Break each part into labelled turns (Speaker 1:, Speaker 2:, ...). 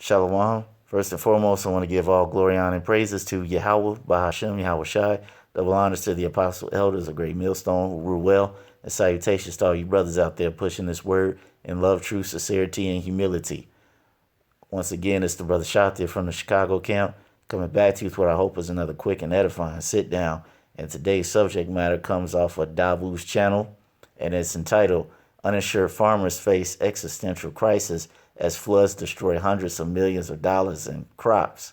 Speaker 1: Shalom. First and foremost, I want to give all glory, honor, and praises to Yahweh, Bahashem, Yahweh Shai. Double honors to the apostle elders, a great millstone who rule well. And salutations to all you brothers out there pushing this word in love, truth, sincerity, and humility. Once again, it's the brother Shatir from the Chicago camp, coming back to you with what I hope is another quick and edifying sit down. And today's subject matter comes off of Davu's channel, and it's entitled Uninsured Farmers Face Existential Crisis as Floods Destroy Hundreds of Millions of Dollars in Crops.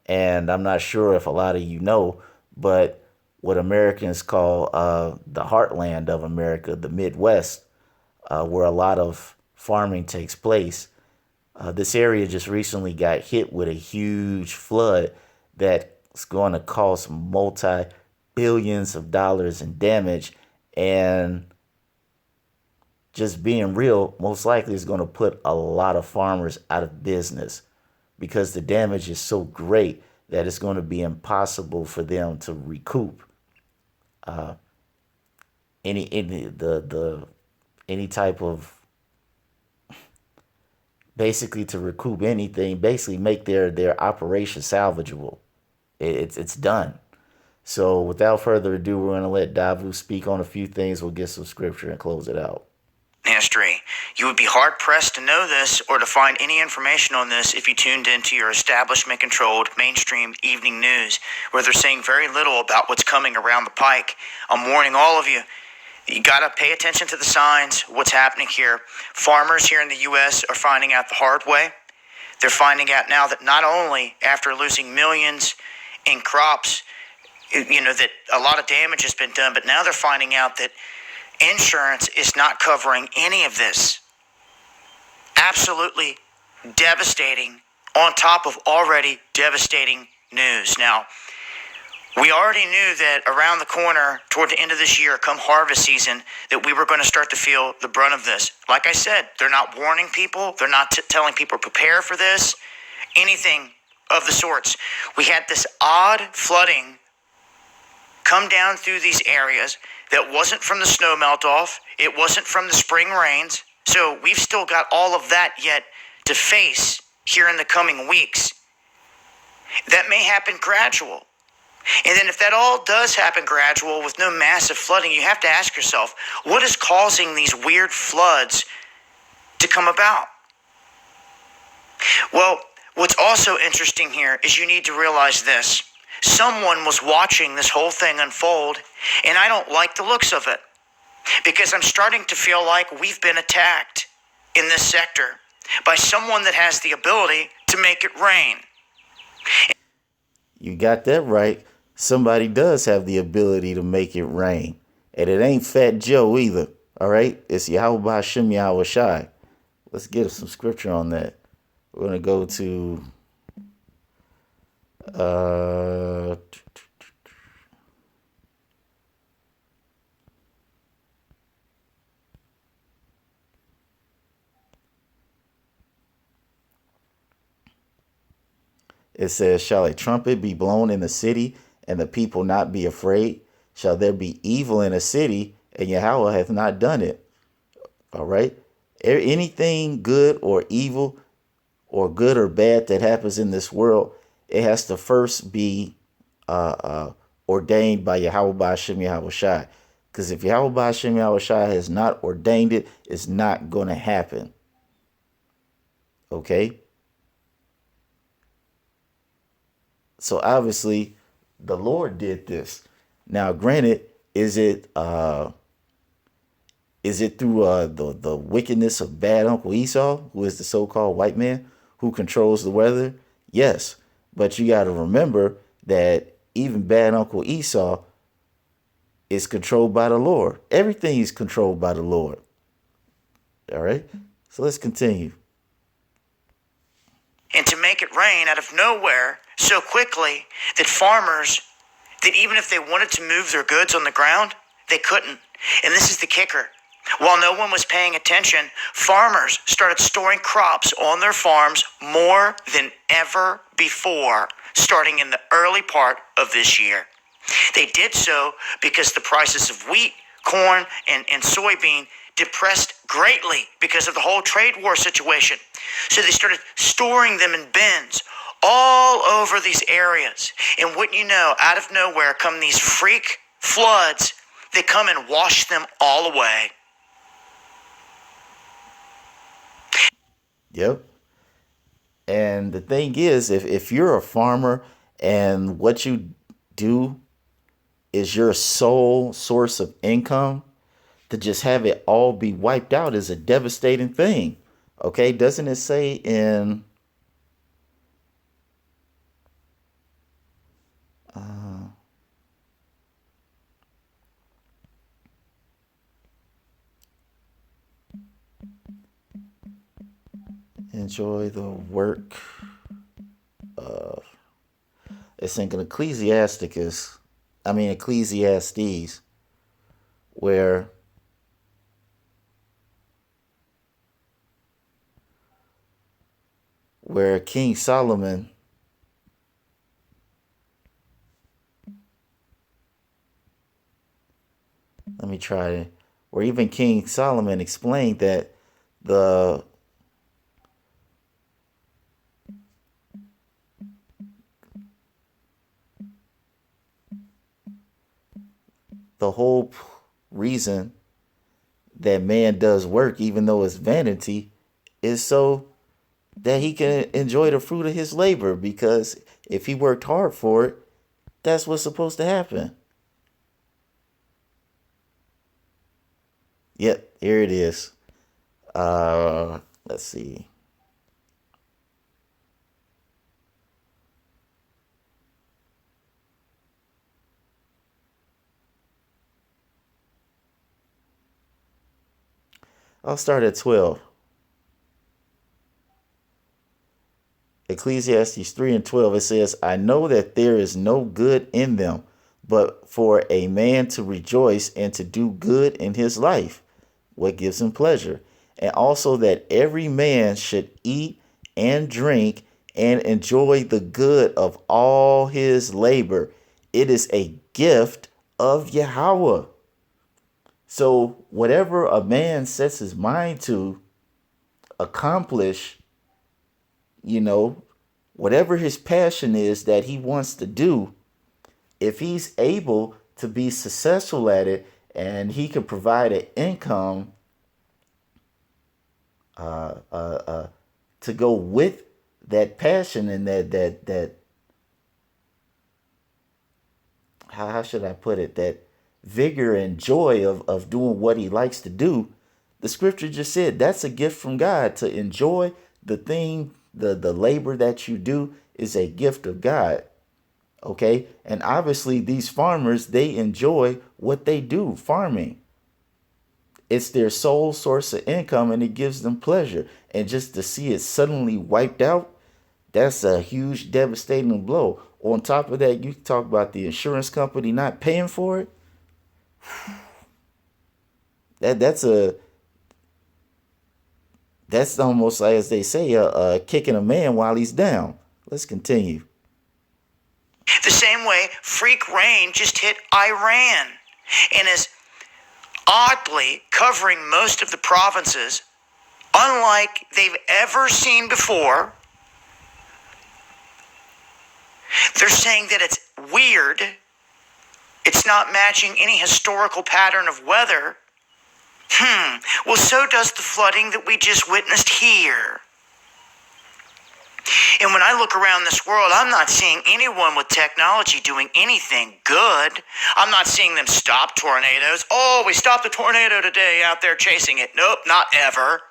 Speaker 1: And I'm not sure if a lot of you know, but what Americans call the heartland of America, the Midwest, where a lot of farming takes place, this area just recently got hit with a huge flood that's going to cause multi-billions of dollars in damage. And just being real, most likely is going to put a lot of farmers out of business because the damage is so great that it's going to be impossible for them to recoup any type of, basically to recoup anything, basically make their operation salvageable. It's done. So without further ado, we're going to let Davu speak on a few things. We'll get some scripture and close it out.
Speaker 2: History. You would be hard-pressed to know this or to find any information on this if you tuned into your establishment-controlled mainstream evening news, where they're saying very little about what's coming around the pike. I'm warning all of you. You got to pay attention to the signs, what's happening here. Farmers here in the U.S. are finding out the hard way. They're finding out now that not only after losing millions in crops, that a lot of damage has been done, but now they're finding out that insurance is not covering any of this. Absolutely devastating on top of already devastating news. Now, we already knew that around the corner toward the end of this year, come harvest season, that we were going to start to feel the brunt of this. Like I said, they're not warning people. They're not telling people prepare for this, anything of the sorts. We had this odd flooding come down through these areas that wasn't from the snow melt off. It wasn't from the spring rains. So we've still got all of that yet to face here in the coming weeks. That may happen gradual. And then if that all does happen gradual with no massive flooding, you have to ask yourself, what is causing these weird floods to come about? Well, what's also interesting here is you need to realize this. Someone was watching this whole thing unfold, and I don't like the looks of it because I'm starting to feel like we've been attacked in this sector by someone that has the ability to make it rain.
Speaker 1: You got that right. Somebody does have the ability to make it rain. And it ain't Fat Joe either. All right? It's Yahweh Hashem Yahweh Shai. Let's get some scripture on that. We're going to go to it says, shall a trumpet be blown in the city, and the people not be afraid? Shall there be evil in a city, and Yahweh hath not done it? All right. Anything good or evil or good or bad that happens in this world, it has to first be ordained by Yahweh Ba'ashem Yahweh Shai. Because if Yahweh Ba'ashem Yahweh Shai has not ordained it, it's not going to happen. Okay? So obviously, the Lord did this. Now, granted, is it through the wickedness of bad Uncle Esau, who is the so-called white man who controls the weather? Yes. But you got to remember that even bad Uncle Esau is controlled by the Lord. Everything is controlled by the Lord. All right? So let's continue.
Speaker 2: And to make it rain out of nowhere so quickly that farmers, that even if they wanted to move their goods on the ground, they couldn't. And this is the kicker. While no one was paying attention, farmers started storing crops on their farms more than ever before, starting in the early part of this year. They did so because the prices of wheat, corn, and soybean depressed greatly because of the whole trade war situation. So they started storing them in bins all over these areas. And wouldn't you know, out of nowhere come these freak floods. They come and wash them all away.
Speaker 1: Yep. And the thing is, if you're a farmer and what you do is your sole source of income, to just have it all be wiped out is a devastating thing. Okay, doesn't it say in enjoy the work of, it's in Ecclesiastes, where King Solomon, let me try it, where even King Solomon explained that the whole reason that man does work, even though it's vanity, is so that he can enjoy the fruit of his labor. Because if he worked hard for it, that's what's supposed to happen. Yep, here it is. Let's see. I'll start at 12. Ecclesiastes 3 and 12, it says, I know that there is no good in them, but for a man to rejoice and to do good in his life, what gives him pleasure. And also that every man should eat and drink and enjoy the good of all his labor. It is a gift of Yahweh. So whatever a man sets his mind to accomplish, whatever his passion is that he wants to do, if he's able to be successful at it and he can provide an income to go with that passion and that how should I put it, that vigor and joy of doing what he likes to do, the scripture just said that's a gift from God. To enjoy the thing, the labor that you do is a gift of God. Okay. And obviously these farmers, they enjoy what they do, farming. It's their sole source of income and it gives them pleasure. And just to see it suddenly wiped out, that's a huge devastating blow. On top of that, you talk about the insurance company not paying for it. That's almost like, as they say, kicking a man while he's down. Let's continue.
Speaker 2: The same way freak rain just hit Iran and is oddly covering most of the provinces, unlike they've ever seen before. They're saying that it's weird. It's not matching any historical pattern of weather. Well, so does the flooding that we just witnessed here. And when I look around this world, I'm not seeing anyone with technology doing anything good. I'm not seeing them stop tornadoes. Oh, we stopped a tornado today out there chasing it. Nope, not ever.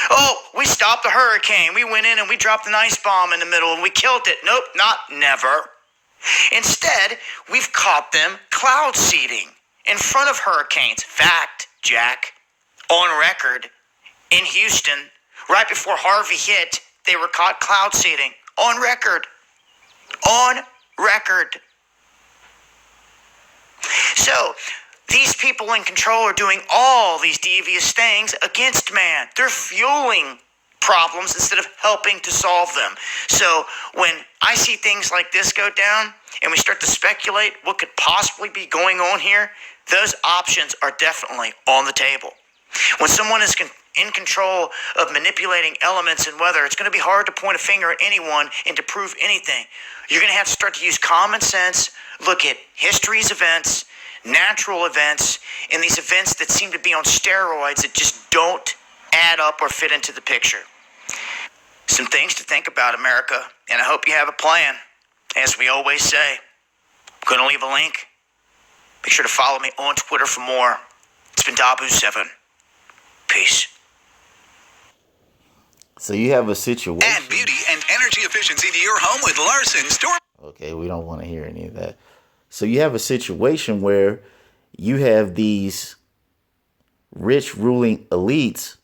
Speaker 2: Oh, we stopped a hurricane. We went in and we dropped an ice bomb in the middle and we killed it. Nope, not never. Instead, we've caught them cloud seeding in front of hurricanes. Fact, Jack, on record, in Houston, right before Harvey hit, they were caught cloud seeding. On record. On record. So, these people in control are doing all these devious things against man. They're fueling problems instead of helping to solve them. So, when I see things like this go down and we start to speculate what could possibly be going on here, those options are definitely on the table. When someone is in control of manipulating elements and weather, it's going to be hard to point a finger at anyone and to prove anything. You're going to have to start to use common sense, look at history's events, natural events, and these events that seem to be on steroids that just don't add up or fit into the picture. Some things to think about, America, and I hope you have a plan. As we always say, I'm going to leave a link. Make sure to follow me on Twitter for more. It's been Dabu7. Peace.
Speaker 1: So you have a situation.
Speaker 3: Add beauty and energy efficiency to your home with Larson Storm.
Speaker 1: Okay, we don't want to hear any of that. So you have a situation where you have these rich ruling elites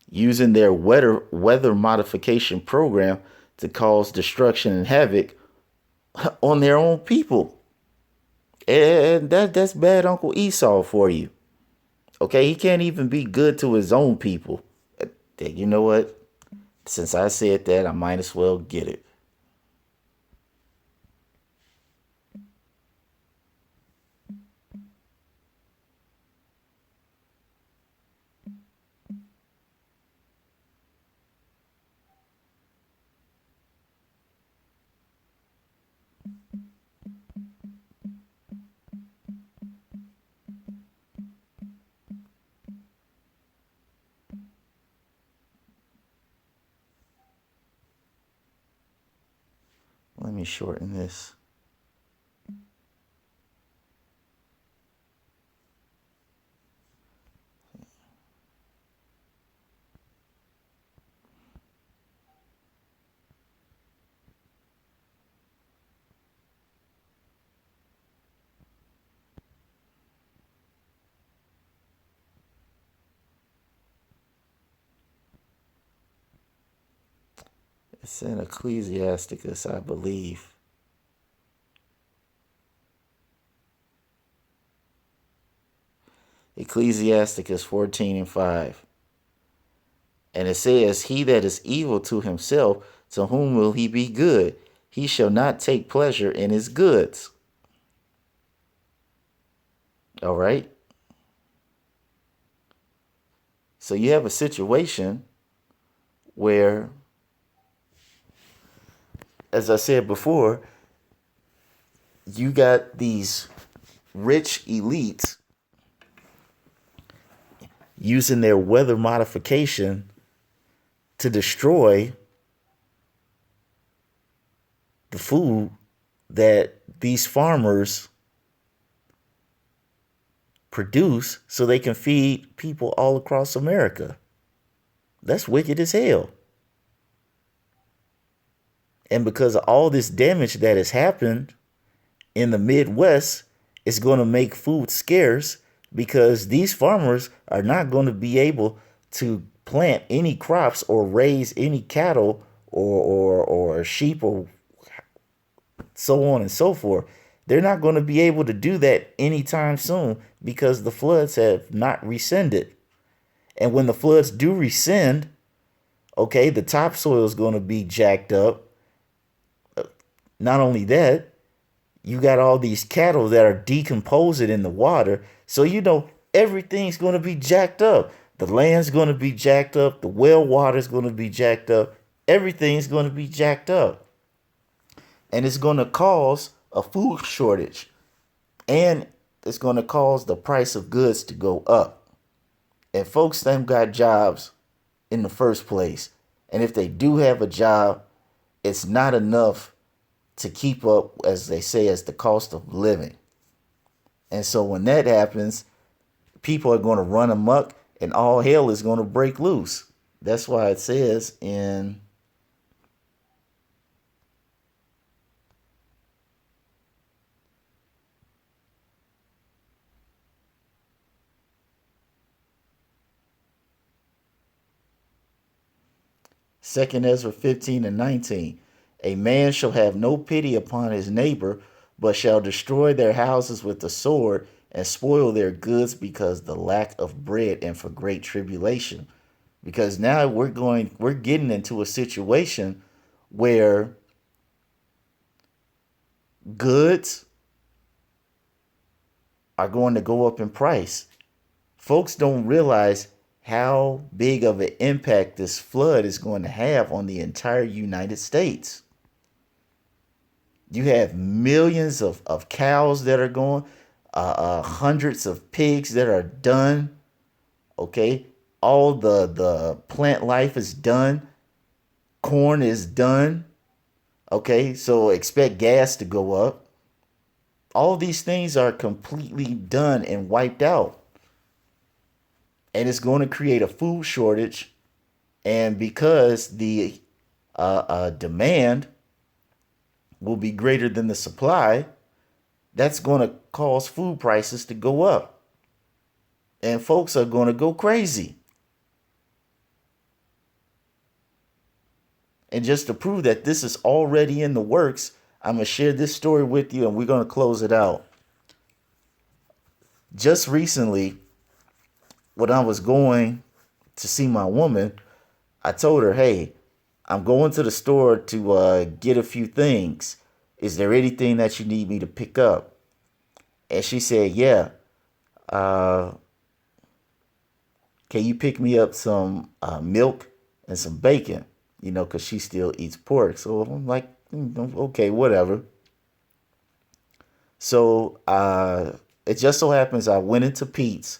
Speaker 1: using their weather modification program to cause destruction and havoc on their own people. And that's bad Uncle Esau for you. Okay, he can't even be good to his own people. You know what? Since I said that, I might as well get it. Let me shorten this. It's in Ecclesiasticus, I believe. Ecclesiasticus 14:5. And it says, he that is evil to himself, to whom will he be good? He shall not take pleasure in his goods. All right. So you have a situation where, as I said before, you got these rich elites using their weather modification to destroy the food that these farmers produce so they can feed people all across America. That's wicked as hell. And because of all this damage that has happened in the Midwest, it's going to make food scarce because these farmers are not going to be able to plant any crops or raise any cattle or sheep or so on and so forth. They're not going to be able to do that anytime soon because the floods have not rescinded. And when the floods do rescind, okay, the topsoil is going to be jacked up. Not only that, you got all these cattle that are decomposing in the water. So, everything's going to be jacked up. The land's going to be jacked up. The well water's going to be jacked up. Everything's going to be jacked up. And it's going to cause a food shortage. And it's going to cause the price of goods to go up. And folks them got jobs in the first place. And if they do have a job, it's not enough to keep up, as they say, as the cost of living. And so when that happens, people are going to run amok and all hell is going to break loose. That's why it says in Second Ezra 15:19. A man shall have no pity upon his neighbor, but shall destroy their houses with the sword and spoil their goods because the lack of bread and for great tribulation. Because now we're getting into a situation where goods are going to go up in price. Folks don't realize how big of an impact this flood is going to have on the entire United States. You have millions of cows that are going, hundreds of pigs that are done. Okay. All the plant life is done. Corn is done. Okay. So expect gas to go up. All these things are completely done and wiped out. And it's going to create a food shortage. And because the demand will be greater than the supply, that's going to cause food prices to go up. And folks are going to go crazy. And just to prove that this is already in the works, I'm going to share this story with you and we're going to close it out. Just recently, when I was going to see my woman, I told her, hey, I'm going to the store to get a few things. Is there anything that you need me to pick up? And she said, yeah. Can you pick me up some milk and some bacon? You know, because she still eats pork. So I'm like, okay, whatever. So it just so happens I went into Pete's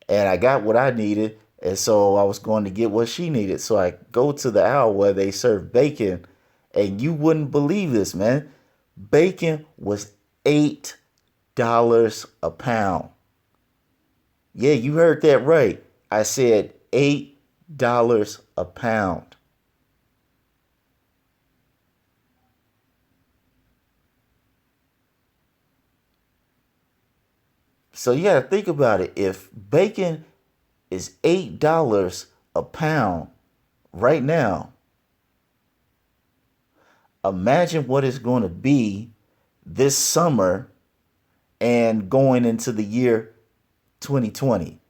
Speaker 1: and I got what I needed. And so I was going to get what she needed. So I go to the aisle where they serve bacon. And you wouldn't believe this, man. Bacon was $8 a pound. Yeah, you heard that right. I said $8 a pound. So you got to think about it. If bacon is $8 a pound right now, imagine what it's going to be this summer and going into the year 2020.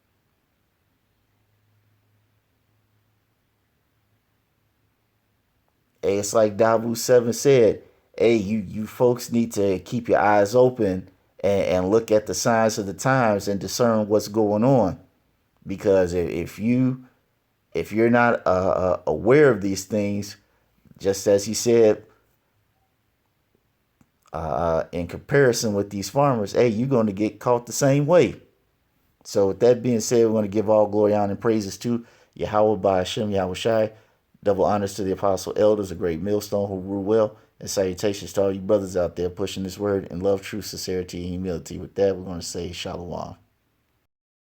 Speaker 1: Hey, it's like Dabu 7 said, hey, you folks need to keep your eyes open and look at the signs of the times and discern what's going on. Because if you're not aware of these things, just as he said, in comparison with these farmers, hey, you're going to get caught the same way. So with that being said, we're going to give all glory, honor, and praises to Yahweh by Hashem, Yahweh Shai. Double honors to the apostle elders, a great millstone who rule well. And salutations to all you brothers out there pushing this word in love, truth, sincerity, and humility. With that, we're going to say shalom.